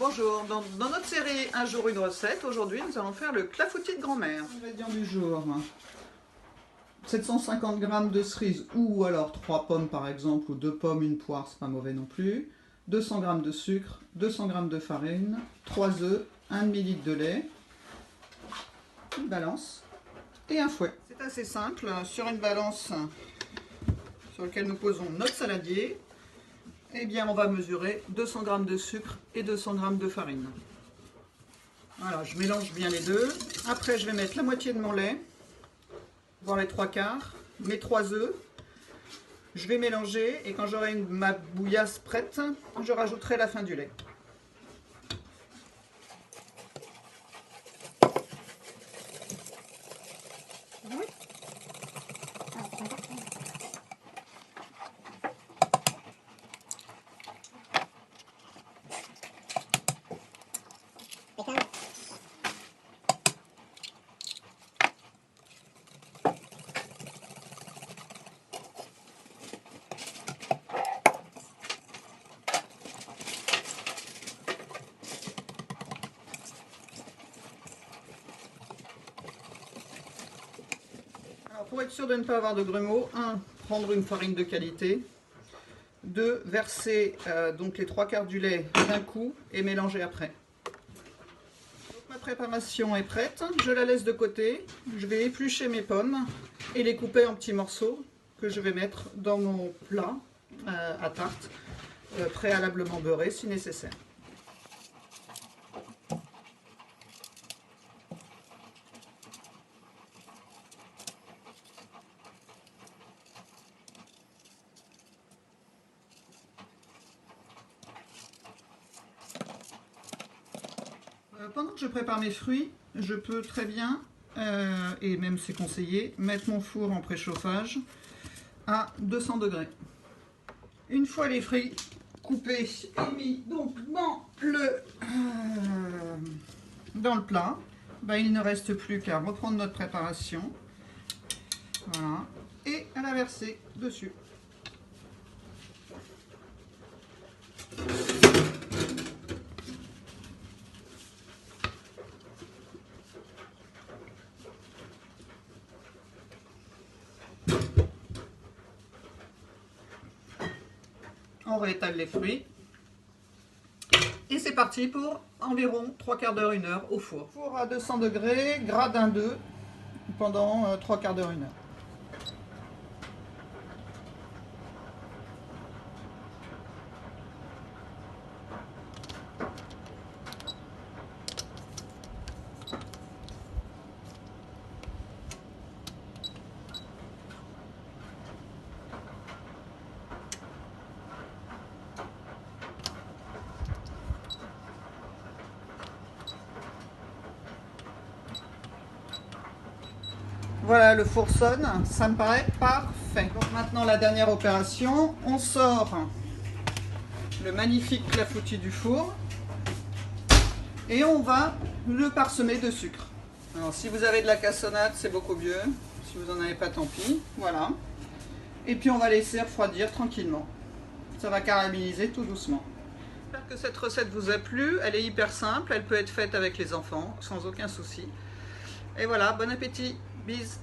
Bonjour, dans notre série Un jour une recette, aujourd'hui nous allons faire le clafoutis de grand-mère. Ingrédients du jour, 750 g de cerises ou alors 3 pommes par exemple, ou 2 pommes, une poire, c'est pas mauvais non plus, 200 g de sucre, 200 g de farine, 3 œufs, 1 demi-litre de lait, une balance et un fouet. C'est assez simple, sur une balance sur laquelle nous posons notre saladier. Eh bien, on va mesurer 200 g de sucre et 200 g de farine. Voilà, je mélange bien les deux. Après, je vais mettre la moitié de mon lait, voire les 3/4, mes 3 œufs. Je vais mélanger et quand j'aurai ma bouillasse prête, je rajouterai la fin du lait. Alors, pour être sûr de ne pas avoir de grumeaux, 1. Prendre une farine de qualité. 2. Verser donc les 3/4 du lait d'un coup et mélanger après. Donc, ma préparation est prête, je la laisse de côté. Je vais éplucher mes pommes et les couper en petits morceaux que je vais mettre dans mon plat à tarte, préalablement beurré si nécessaire. Pendant que je prépare mes fruits, je peux très bien, et même c'est conseillé, mettre mon four en préchauffage à 200 degrés. Une fois les fruits coupés et mis donc dans le plat, il ne reste plus qu'à reprendre notre préparation, voilà, et à la verser dessus. On réétale les fruits et c'est parti pour environ 3/4 d'heure, 1 heure au four. Four à 200 degrés, gradin 2 pendant 3/4 d'heure, 1 heure. Voilà, le four sonne, ça me paraît parfait. Donc maintenant la dernière opération, on sort le magnifique clafoutis du four et on va le parsemer de sucre. Alors si vous avez de la cassonade, c'est beaucoup mieux. Si vous n'en avez pas, tant pis. Voilà. Et puis on va laisser refroidir tranquillement. Ça va caraméliser tout doucement. J'espère que cette recette vous a plu. Elle est hyper simple, elle peut être faite avec les enfants sans aucun souci. Et voilà, bon appétit. Bis.